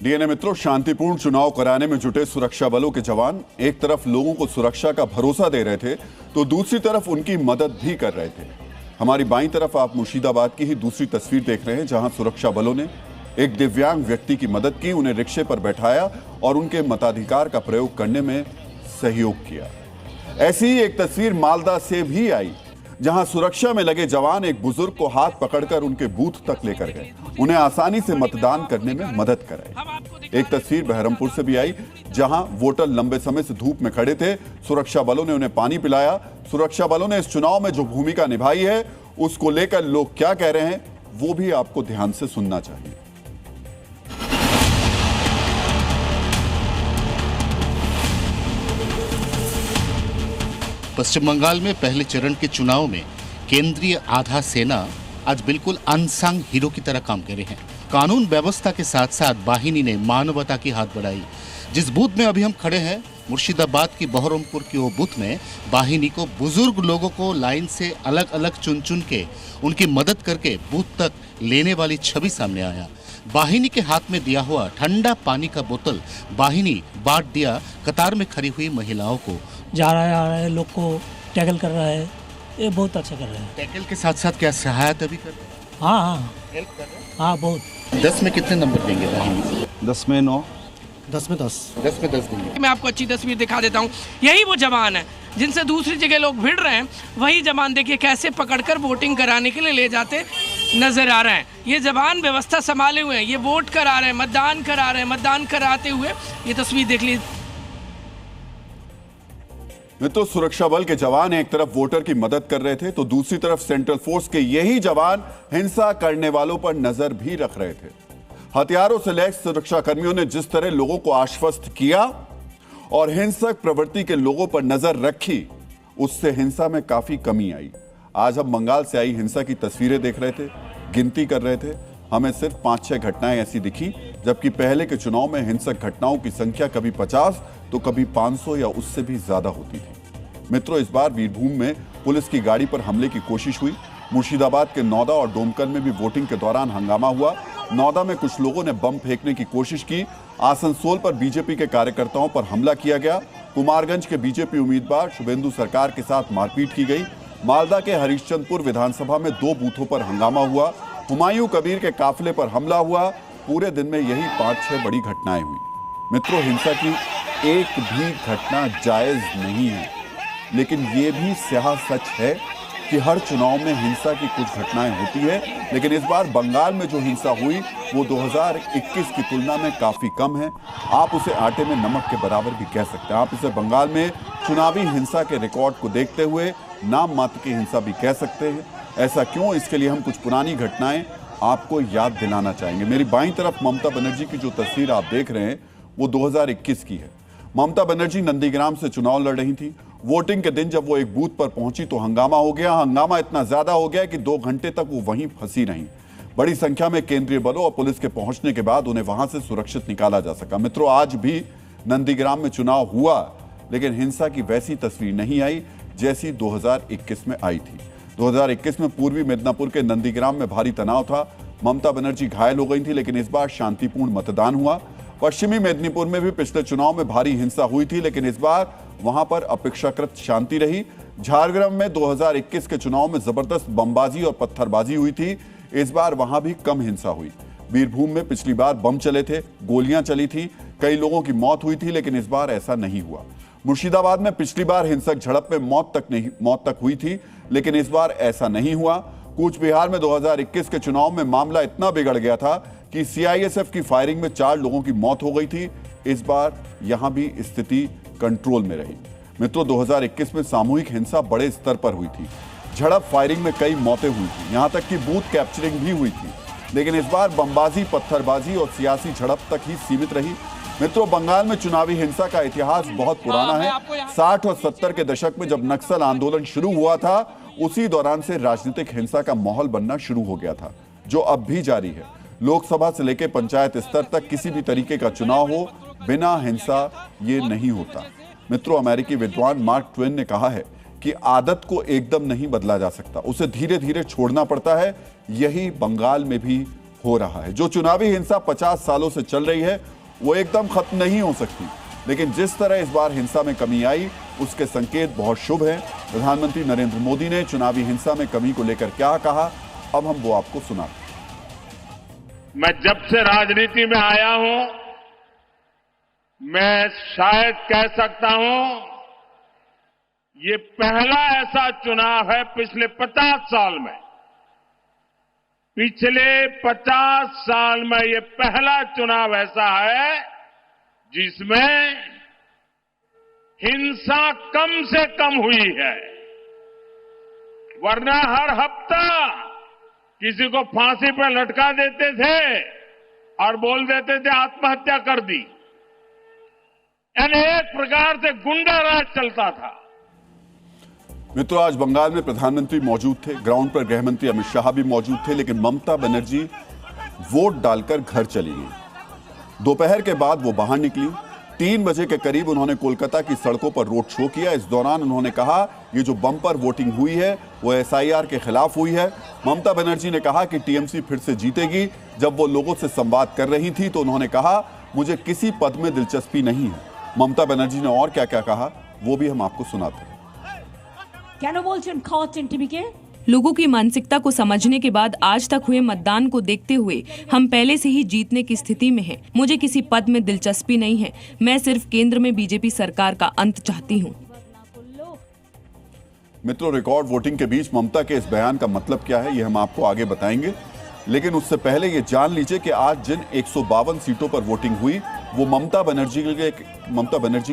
DNA मित्रों, शांतिपूर्ण चुनाव कराने में जुटे सुरक्षा बलों के जवान एक तरफ लोगों को सुरक्षा का भरोसा दे रहे थे तो दूसरी तरफ उनकी मदद भी कर रहे थे। हमारी बाईं तरफ आप मुर्शिदाबाद की ही दूसरी तस्वीर देख रहे हैं, जहां सुरक्षा बलों ने एक दिव्यांग व्यक्ति की मदद की, उन्हें रिक्शे पर बैठाया और उनके मताधिकार का प्रयोग करने में सहयोग किया। ऐसी ही एक तस्वीर मालदा से भी आई, जहां सुरक्षा में लगे जवान एक बुजुर्ग को हाथ पकड़कर उनके बूथ तक लेकर गए, उन्हें आसानी से मतदान करने में मदद कराई। एक तस्वीर बहरमपुर से भी आई, जहां वोटर लंबे समय से धूप में खड़े थे, सुरक्षा बलों ने उन्हें पानी पिलाया। सुरक्षा बलों ने इस चुनाव में जो भूमिका निभाई है उसको लेकर लोग क्या कह रहे हैं वो भी आपको ध्यान से सुनना चाहिए। पश्चिम बंगाल में पहले चरण के चुनाव में केंद्रीय आधा सेना आज बिल्कुल अनसंग हीरो की तरह काम कर रहे हैं। कानून व्यवस्था के साथ साथ वाहिनी ने मानवता की हाथ बढ़ाई। जिस बूथ में अभी हम खड़े हैं, मुर्शिदाबाद की बहरमपुर की वो बूथ में वाहिनी को बुजुर्ग लोगों को लाइन से अलग अलग चुन चुन के उनकी मदद करके बूथ तक लेने वाली छवि सामने आया। वाहिनी के हाथ में दिया हुआ ठंडा पानी का बोतल वाहिनी बांट दिया कतार में खड़ी हुई महिलाओं को। जा रहा है आ रहा है, लोग को टैकल कर रहा है, ये बहुत अच्छा कर रहा है। टैकल के साथ साथ क्या सहायता भी कर रहे हैं? हाँ, हेल्प कर रहे हैं। हाँ बहुत। 10 में कितने नंबर देंगे वाहिनी? 10 में 9, 10 में 10। 10 में 10 देंगे। मैं आपको अच्छी तस्वीर दिखा देता हूँ। यही वो जवान है जिनसे दूसरी जगह लोग भिड़ रहे हैं, वही जवान देखिए कैसे पकड़कर वोटिंग कराने के लिए ले जाते नजर आ रहे हैं। ये जवान व्यवस्था संभाले हुए हैं, ये वोट करा रहे हैं, मतदान करा रहे हैं। मतदान कराते हुए ये तस्वीर देख लीजिए। मित्रों, सुरक्षा बल के जवान एक तरफ वोटर की मदद कर रहे थे तो दूसरी तरफ सेंट्रल फोर्स के यही जवान हिंसा करने वालों पर नजर भी रख रहे थे। हथियारों से लैस सुरक्षा कर्मियों ने जिस तरह लोगों को आश्वस्त किया और हिंसक प्रवृत्ति के लोगों पर नजर रखी, उससे हिंसा में काफी कमी आई। आज हम बंगाल से आई हिंसा की तस्वीरें देख रहे थे, गिनती कर रहे थे। हमें सिर्फ 5-6 घटनाएं ऐसी दिखी, जबकि पहले के चुनाव में हिंसक घटनाओं की संख्या कभी 50 तो कभी 500 या उससे भी ज्यादा होती थी। मित्रों, इस बार वीरभूम में पुलिस की गाड़ी पर हमले की कोशिश हुई। मुर्शिदाबाद के नौदा और डोमकल में भी वोटिंग के दौरान हंगामा हुआ। नौदा में कुछ लोगों ने बम फेंकने की कोशिश की। आसनसोल पर बीजेपी के कार्यकर्ताओं पर हमला किया गया। कुमारगंज के बीजेपी उम्मीदवार शुभेंदु सरकार के साथ मारपीट की गई। मालदा के हरिश्चंद्रपुर विधानसभा में 2 बूथों पर हंगामा हुआ। हुमायूं कबीर के काफिले पर हमला हुआ। पूरे दिन में यही 5-6 बड़ी घटनाएं हुई। मित्रों, हिंसा की एक भी घटना जायज नहीं है, लेकिन ये भी स्याह सच है कि हर चुनाव में हिंसा की कुछ घटनाएं होती है। लेकिन इस बार बंगाल में जो हिंसा हुई वो 2021 की तुलना में काफी कम है। आप उसे आटे में नमक के बराबर भी कह सकते हैं। आप इसे बंगाल में चुनावी हिंसा के रिकॉर्ड को देखते हुए नाम मात्र की हिंसा भी कह सकते हैं। ऐसा क्यों? इसके लिए हम कुछ पुरानी घटनाएं आपको याद दिलाना चाहेंगे। मेरी बाईं तरफ ममता बनर्जी की जो तस्वीर आप देख रहे हैं वो 2021 की है। ममता बनर्जी नंदीग्राम से चुनाव लड़ रही थी। वोटिंग के दिन जब वो एक बूथ पर पहुंची तो हंगामा हो गया। हंगामा इतना ज्यादा हो गया कि 2 घंटे तक वो वहीं फंसी रहीं। बड़ी संख्या में केंद्रीय बलों और पुलिस के पहुंचने के बाद उन्हें वहां से सुरक्षित निकाला जा सका। मित्रों, आज भी नंदीग्राम में चुनाव हुआ, लेकिन हिंसा की वैसी तस्वीर नहीं आई जैसी 2021 में आई थी। 2021 में पूर्वी मिदनापुर के नंदीग्राम में भारी तनाव था। ममता बनर्जी घायल हो गई थी, लेकिन इस बार शांतिपूर्ण मतदान हुआ। पश्चिमी मेदिनीपुर में भी पिछले चुनाव में भारी हिंसा हुई थी, लेकिन इस बार वहां पर अपेक्षाकृत शांति रही। झारग्राम में 2021 के चुनाव में जबरदस्त बमबाजी और पत्थरबाजी हुई थी। इस बार वहां भी कम हिंसा हुई। बीरभूम में पिछली बार बम चले थे, गोलियां चली थी, कई लोगों की मौत हुई थी, लेकिन इस बार ऐसा नहीं हुआ। मुर्शिदाबाद में पिछली बार हिंसक झड़प में मौत तक हुई थी, लेकिन इस बार ऐसा नहीं हुआ। कूच बिहार में 2021 के चुनाव में मामला इतना बिगड़ गया था कि सीआईएसएफ की फायरिंग में 4 लोगों की मौत हो गई थी। इस बार यहां भी स्थिति कंट्रोल में रही। मित्रों, 2021 में सामूहिक हिंसा बड़े स्तर पर हुई थी। झड़प, फायरिंग में कई मौतें हुई थी, यहां तक कि बूथ कैप्चरिंग भी हुई थी। लेकिन इस बार बमबाजी, पत्थरबाजी और सियासी झड़प तक ही सीमित रही। मित्रों, बंगाल में चुनावी हिंसा का इतिहास बहुत पुराना है। 60 और 70 के दशक में जब नक्सल आंदोलन शुरू हुआ था, उसी दौरान से राजनीतिक हिंसा का माहौल बनना शुरू हो गया था, जो अब भी जारी है। लोकसभा से लेकर पंचायत स्तर तक किसी भी तरीके का चुनाव हो, बिना हिंसा ये नहीं होता। मित्रों, अमेरिकी विद्वान मार्क ट्वेन ने कहा है कि आदत को एकदम नहीं बदला जा सकता, उसे धीरे धीरे छोड़ना पड़ता है। यही बंगाल में भी हो रहा है। जो चुनावी हिंसा 50 सालों से चल रही है वो एकदम खत्म नहीं हो सकती, लेकिन जिस तरह इस बार हिंसा में कमी आई उसके संकेत बहुत शुभ हैं। प्रधानमंत्री नरेंद्र मोदी ने चुनावी हिंसा में कमी को लेकर क्या कहा, अब हम वो आपको सुनाते हैं। मैं जब से राजनीति में आया हूं, मैं शायद कह सकता हूं ये पहला ऐसा चुनाव है पिछले 50 साल में, पिछले 50 साल में ये पहला चुनाव ऐसा है जिसमें हिंसा कम से कम हुई है। वरना हर हफ्ता किसी को फांसी पर लटका देते थे और बोल देते थे आत्महत्या कर दी। यानी एक प्रकार से गुंडा राज चलता था। मित्रों, आज बंगाल में प्रधानमंत्री मौजूद थे, ग्राउंड पर गृह मंत्री अमित शाह भी मौजूद थे, लेकिन ममता बनर्जी वोट डालकर घर चली गई। दोपहर के बाद वो बाहर निकली। 3 बजे के करीब उन्होंने कोलकाता की सड़कों पर रोड शो किया। इस दौरान उन्होंने कहा ये जो बम्पर वोटिंग हुई है वो SIR के खिलाफ हुई है। ममता बनर्जी ने कहा कि TMC फिर से जीतेगी। जब वो लोगों से संवाद कर रही थी तो उन्होंने कहा मुझे किसी पद में दिलचस्पी नहीं है। ममता बनर्जी ने और क्या क्या कहा वो भी हम आपको सुनाते हैं। लोगों की मानसिकता को समझने के बाद आज तक हुए मतदान को देखते हुए हम पहले से ही जीतने की स्थिति में हैं। मुझे किसी पद में दिलचस्पी नहीं है। मैं सिर्फ केंद्र में बीजेपी सरकार का अंत चाहती हूं। मित्रों, रिकॉर्ड वोटिंग के बीच ममता के इस बयान का मतलब क्या है ये हम आपको आगे बताएंगे, लेकिन उससे पहले ये जान लीजिए कि आज जिन 152 सीटों पर वोटिंग हुई वो ममता बनर्जी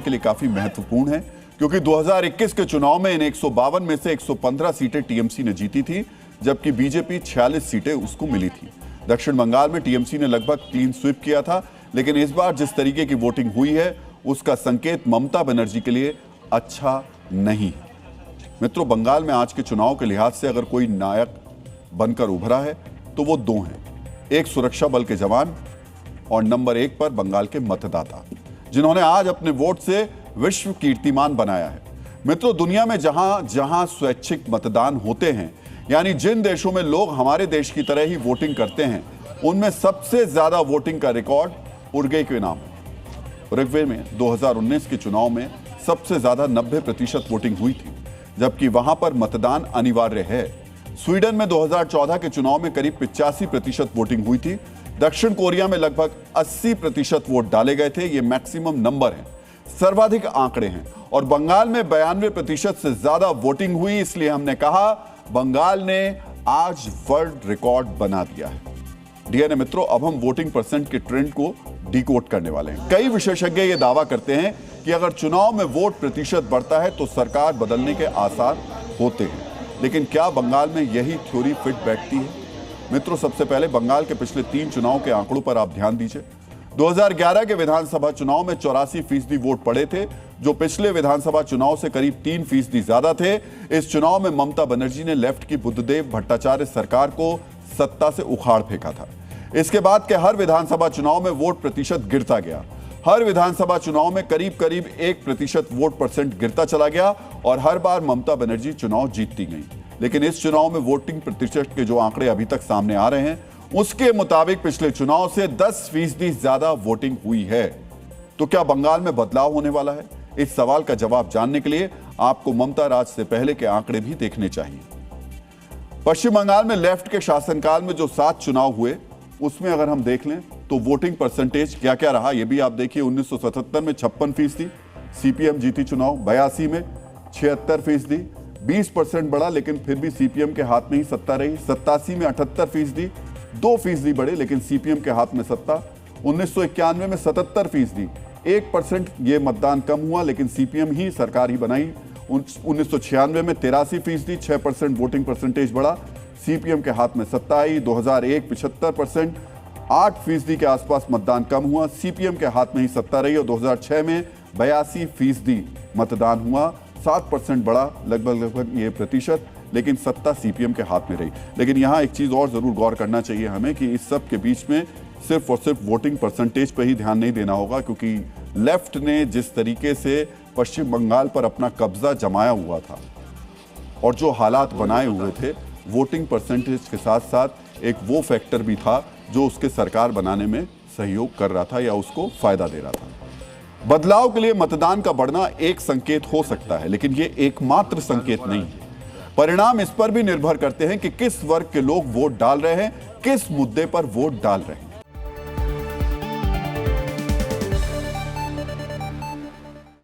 के लिए काफी महत्वपूर्ण है, क्योंकि 2021 के चुनाव में इन 152 में से 115 सीटें TMC ने जीती थी, जबकि बीजेपी 46 सीटें उसको मिली थी। दक्षिण बंगाल में TMC ने लगभग क्लीन स्वीप किया था, लेकिन इस बार जिस तरीके की वोटिंग हुई है उसका संकेत ममता बनर्जी के लिए अच्छा नहीं है। मित्रों, बंगाल में आज के चुनाव के लिहाज से अगर कोई नायक बनकर उभरा है तो वो 2 हैं, एक सुरक्षा बल के जवान और नंबर 1 पर बंगाल के मतदाता, जिन्होंने आज अपने वोट से विश्व कीर्तिमान बनाया है। मित्रों, दुनिया में जहां जहां स्वैच्छिक मतदान होते हैं, यानी जिन देशों में लोग हमारे देश की तरह ही वोटिंग करते हैं, उनमें सबसे ज्यादा वोटिंग का रिकॉर्ड उरुग्वे के नाम है। उरुग्वे में 2019 के चुनाव में सबसे ज्यादा 90% वोटिंग हुई थी, जबकि वहां पर मतदान अनिवार्य है। स्वीडन में 2014 के चुनाव में करीब 85% वोटिंग हुई थी। दक्षिण कोरिया में लगभग 80% वोट डाले गए थे। ये मैक्सिमम नंबर है, सर्वाधिक आंकड़े हैं। और बंगाल में 92% से ज्यादा वोटिंग हुई, इसलिए हमने कहा बंगाल ने आज वर्ल्ड रिकॉर्ड बना दिया है। डीएनए मित्रों, अब हम वोटिंग परसेंट के ट्रेंड को डिकोड करने वाले हैं। कई विशेषज्ञ ये दावा करते हैं कि अगर चुनाव में वोट प्रतिशत बढ़ता है तो सरकार बदलने के आसार होते हैं, लेकिन क्या बंगाल में यही थ्योरी फिट बैठती है? मित्रों, सबसे पहले बंगाल के पिछले 3 चुनाव के आंकड़ों पर आप ध्यान दीजिए। 2011 के विधानसभा चुनाव में 84% वोट पड़े थे, जो पिछले विधानसभा चुनाव से करीब 3% ज्यादा थे। इस चुनाव में ममता बनर्जी ने लेफ्ट की बुद्धदेव भट्टाचार्य सरकार को सत्ता से उखाड़ फेंका था। इसके बाद के हर विधानसभा चुनाव में वोट प्रतिशत गिरता गया। हर विधानसभा चुनाव में करीब करीब 1% वोट परसेंट गिरता चला गया और हर बार ममता बनर्जी चुनाव जीतती गई। लेकिन इस चुनाव में वोटिंग प्रतिशत के जो आंकड़े अभी तक सामने आ रहे हैं, उसके मुताबिक पिछले चुनाव से 10% ज्यादा वोटिंग हुई है। तो क्या बंगाल में बदलाव होने वाला है? इस सवाल का जवाब जानने के लिए आपको ममता राज से पहले के आंकड़े भी देखने चाहिए। पश्चिम बंगाल में लेफ्ट के शासनकाल में जो 7 चुनाव हुए, उसमें अगर हम देख लें तो वोटिंग परसेंटेज क्या क्या रहा, यह भी आप देखिए। 1977 में 56%, CPM जीती चुनाव। 82 में 76%, 20% बढ़ा, लेकिन फिर भी CPM के हाथ में ही सत्ता रही। 87 में 78%, 2% बढ़े, लेकिन CPM के हाथ में सत्ता। 1991 में 77%, 1% ये मतदान कम हुआ, लेकिन CPM ही सरकार ही बनाई। 1996 में 83%, 6% वोटिंग परसेंटेज बढ़ा, CPM के हाथ में सत्ता आई। 2001 75%, 8% के आसपास मतदान कम हुआ, CPM के हाथ में ही सत्ता रही। और 2006 में 82% मतदान हुआ, 7% बढ़ा लगभग ये प्रतिशत, लेकिन सत्ता CPM के हाथ में रही। लेकिन यहाँ एक चीज़ और ज़रूर गौर करना चाहिए हमें कि इस सब के बीच में सिर्फ और सिर्फ वोटिंग परसेंटेज पर ही ध्यान नहीं देना होगा, क्योंकि लेफ्ट ने जिस तरीके से पश्चिम बंगाल पर अपना कब्जा जमाया हुआ था और जो हालात बनाए हुए थे, वोटिंग परसेंटेज के साथ साथ एक वो फैक्टर भी था जो उसके सरकार बनाने में सहयोग कर रहा था या उसको फायदा दे रहा था। बदलाव के लिए मतदान का बढ़ना एक संकेत हो सकता है, लेकिन ये एकमात्र संकेत नहीं है। परिणाम इस पर भी निर्भर करते हैं कि किस वर्ग के लोग वोट डाल रहे हैं, किस मुद्दे पर वोट डाल रहे हैं।